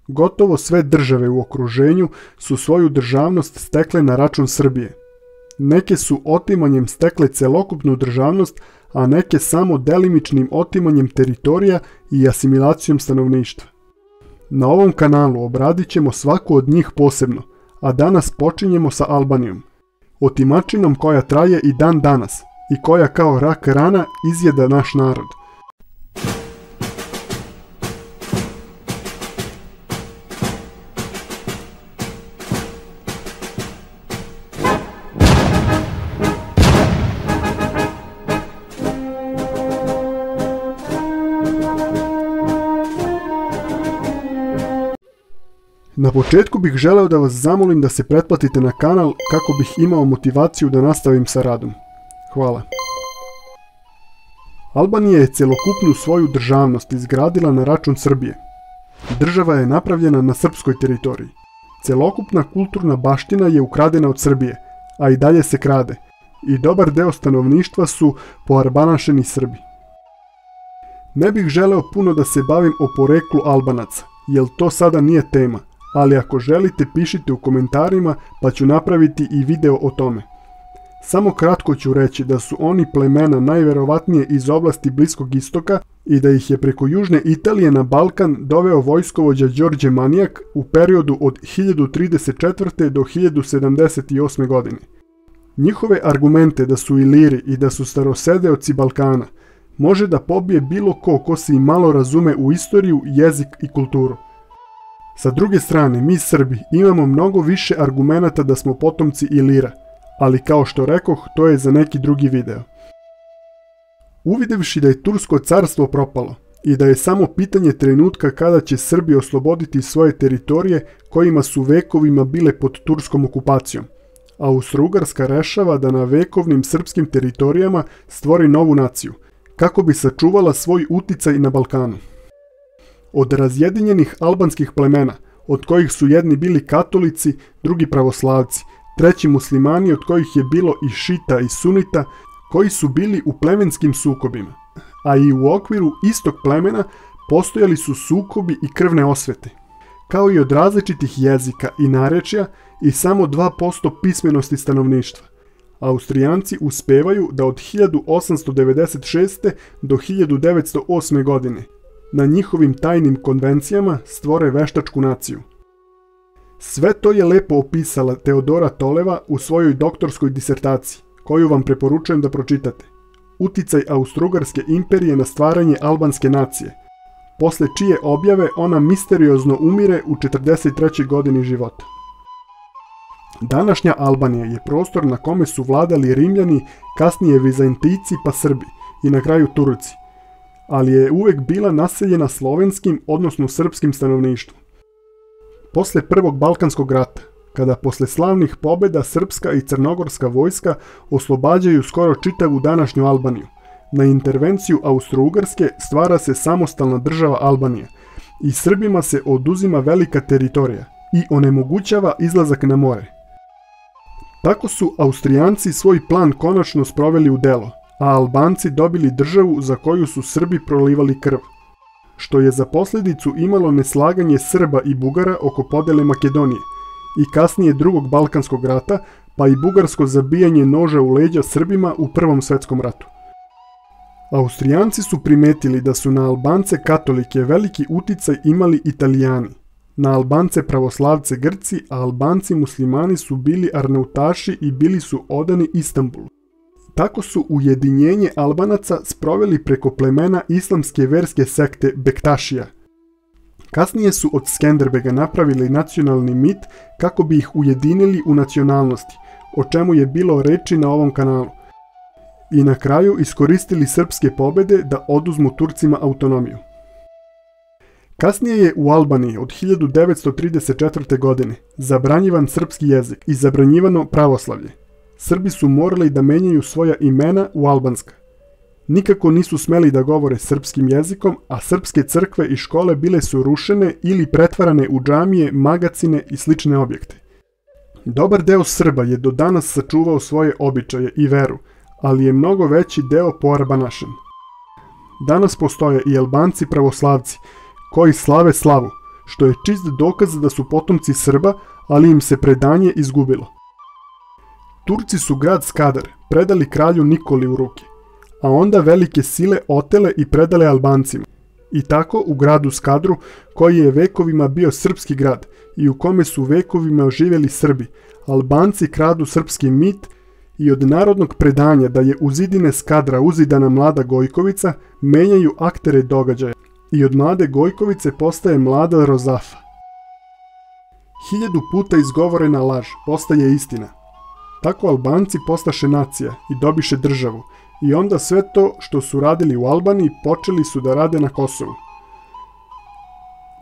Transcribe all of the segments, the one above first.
Gotovo sve države u okruženju su svoju državnost stekle na račun Srbije. Neke su otimanjem stekle celokupnu državnost, a neke samo delimičnim otimanjem teritorija i asimilacijom stanovništva. Na ovom kanalu obradit ćemo svaku od njih posebno, a danas počinjemo sa Albanijom. Otimačinom koja traje i dan danas i koja kao rak rana izjeda naš narod. Na početku bih želeo da vas zamolim da se pretplatite na kanal kako bih imao motivaciju da nastavim sa radom. Hvala. Albanija je celokupnu svoju državnost izgradila na račun Srbije. Država je napravljena na srpskoj teritoriji. Celokupna kulturna baština je ukradena od Srbije, a i dalje se krade. I dobar deo stanovništva su poarbanašeni Srbi. Ne bih želeo puno da se bavim o poreklu Albanaca, jer to sada nije tema. Ali ako želite pišite u komentarima pa ću napraviti i video o tome. Samo kratko ću reći da su oni plemena najverovatnije iz oblasti Bliskog istoka i da ih je preko južne Italije na Balkan doveo vojskovođa Đorđe Manijak u periodu od 1034. do 1078. godine. Njihove argumente da su Iliri i da su starosedeoci Balkana može da pobije bilo ko se i malo razume u istoriju, jezik i kulturu. Sa druge strane, mi Srbi imamo mnogo više argumenata da smo potomci Ilira, ali kao što rekoh, to je za neki drugi video. Uvidevši da je Tursko carstvo propalo i da je samo pitanje trenutka kada će Srbi osloboditi svoje teritorije kojima su vekovima bile pod turskom okupacijom, Austro-Ugarska rešava da na vekovnim srpskim teritorijama stvori novu naciju, kako bi sačuvala svoj uticaj na Balkanu. Od razjedinjenih albanskih plemena, od kojih su jedni bili katolici, drugi pravoslavci, treći muslimani od kojih je bilo i šita i sunita, koji su bili u plemenskim sukobima, a i u okviru istog plemena postojali su sukobi i krvne osvete, kao i od različitih jezika i narečja i samo 2% pismenosti stanovništva. Austrijanci uspevaju da od 1896. do 1908. godine na njihovim tajnim konvencijama stvore veštačku naciju. Sve to je lepo opisala Teodora Toleva u svojoj doktorskoj disertaciji, koju vam preporučujem da pročitate. Uticaj Austro-Ugarske imperije na stvaranje albanske nacije, posle čije objave ona misteriozno umire u 43. godini života. Današnja Albanija je prostor na kome su vladali Rimljani, kasnije Vizantijci pa Srbi i na kraju Turci, ali je uvek bila naseljena slovenskim, odnosno srpskim stanovništvom. Posle Prvog Balkanskog rata, kada posle slavnih pobjeda srpska i crnogorska vojska oslobađaju skoro čitavu današnju Albaniju, na intervenciju Austro-Ugarske stvara se samostalna država Albanija i Srbima se oduzima velika teritorija i onemogućava izlazak na more. Tako su Austrijanci svoj plan konačno sproveli u delo, a Albanci dobili državu za koju su Srbi prolivali krv, što je za posljedicu imalo neslaganje Srba i Bugara oko podele Makedonije i kasnije Drugog Balkanskog rata, pa i bugarsko zabijanje noža u leđa Srbima u Prvom svetskom ratu. Austrijanci su primetili da su na Albance katolike veliki uticaj imali Italijani, na Albance pravoslavce Grci, a Albanci muslimani su bili Arnautaši i bili su odani Istanbulu. Tako su ujedinjenje Albanaca sproveli preko plemena islamske verske sekte Bektašija. Kasnije su od Skenderbega napravili nacionalni mit kako bi ih ujedinili u nacionalnosti, o čemu je bilo reči na ovom kanalu. I na kraju iskoristili srpske pobjede da oduzmu Turcima autonomiju. Kasnije je u Albaniji od 1934. godine zabranjivan srpski jezik i zabranjivano pravoslavlje. Srbi su morali da menjaju svoja imena u albanska. Nikako nisu smeli da govore srpskim jezikom, a srpske crkve i škole bile su rušene ili pretvarane u džamije, magacine i slične objekte. Dobar deo Srba je do danas sačuvao svoje običaje i veru, ali je mnogo veći deo poarbanašen. Danas postoje i Albanci pravoslavci, koji slave slavu, što je čist dokaz da su potomci Srba, ali im se predanje izgubilo. Turci su grad Skadar predali kralju Nikoli u ruke, a onda velike sile otele i predale Albancima. I tako u gradu Skadru, koji je vekovima bio srpski grad i u kome su vekovima živjeli Srbi, Albanci kradu srpski mit i od narodnog predanja da je u zidine Skadra uzidana mlada Gojkovica menjaju aktere događaja i od mlade Gojkovice postaje mlada Rozafa. 1000 puta izgovorena laž postaje istina. Tako Albanci postaše nacija i dobiše državu i onda sve to što su radili u Albaniji počeli su da rade na Kosovu.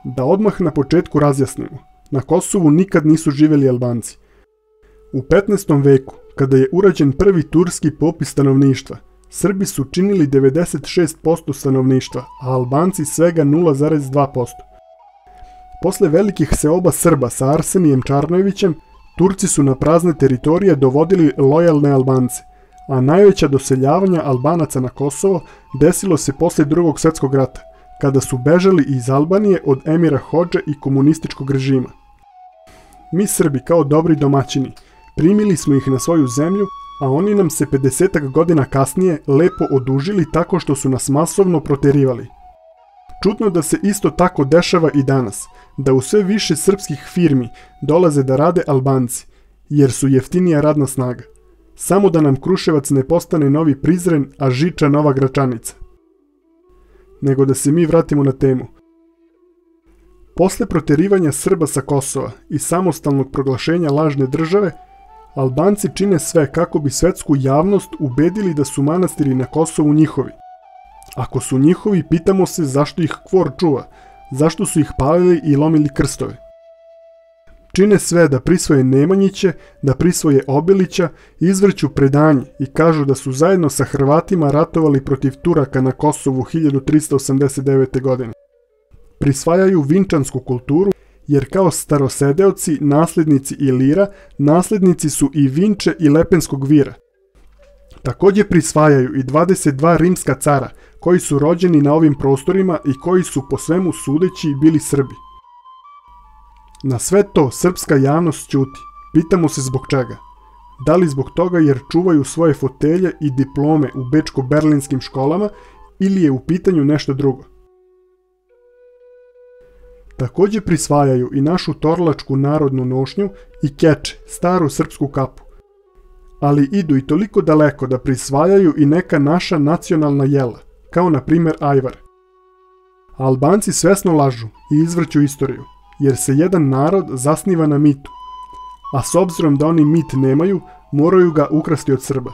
Da odmah na početku razjasnimo, na Kosovu nikad nisu živjeli Albanci. U 15. veku, kada je urađen prvi turski popis stanovništva, Srbi su činili 96% stanovništva, a Albanci svega 0,2%. Posle velikih seoba Srba sa Arsenijem Čarnojevićem, Turci su na prazne teritorije dovodili lojalne Albance, a najveća doseljavanja Albanaca na Kosovo desilo se posle Drugog svjetskog rata, kada su bežali iz Albanije od emira Hodže i komunističkog režima. Mi Srbi kao dobri domaćini primili smo ih na svoju zemlju, a oni nam se 50 godina kasnije lepo odužili tako što su nas masovno proterivali. Čudno da se isto tako dešava i danas, da u sve više srpskih firmi dolaze da rade Albanci, jer su jeftinija radna snaga. Samo da nam Kruševac ne postane novi Prizren, a Žiča nova Gračanica. Nego da se mi vratimo na temu. Posle proterivanja Srba sa Kosova i samostalnog proglašenja lažne države, Albanci čine sve kako bi svetsku javnost ubedili da su manastiri na Kosovu njihovi. Ako su njihovi, pitamo se zašto ih Kvor čuva, zašto su ih palili i lomili krstove. Čine sve da prisvoje Nemanjiće, da prisvoje Obilića, izvrću predanje i kažu da su zajedno sa Hrvatima ratovali protiv Turaka na Kosovu 1389. godine. Prisvajaju vinčansku kulturu, jer kao starosedeoci, naslednici Ilira, naslednici su i Vinče i Lepenskog vira. Također prisvajaju i 22 rimska cara, koji su rođeni na ovim prostorima i koji su po svemu sudeći bili Srbi. Na sve to srpska javnost ćuti. Pitamo se zbog čega. Da li zbog toga jer čuvaju svoje fotelje i diplome u bečko-berlinskim školama ili je u pitanju nešto drugo? Također prisvajaju i našu torlačku narodnu nošnju i keče, staru srpsku kapu. Ali idu i toliko daleko da prisvajaju i neka naša nacionalna jela, kao na primjer ajvar. Albanci svesno lažu i izvrću istoriju, jer se jedan narod zasniva na mitu, a s obzirom da oni mit nemaju, moraju ga ukrasti od Srba.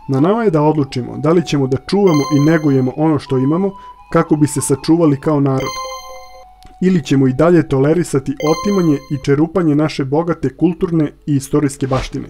Na nama je da odlučimo da li ćemo da čuvamo i negujemo ono što imamo kako bi se sačuvali kao narod, ili ćemo i dalje tolerisati otimanje i čerupanje naše bogate kulturne i istorijske baštine.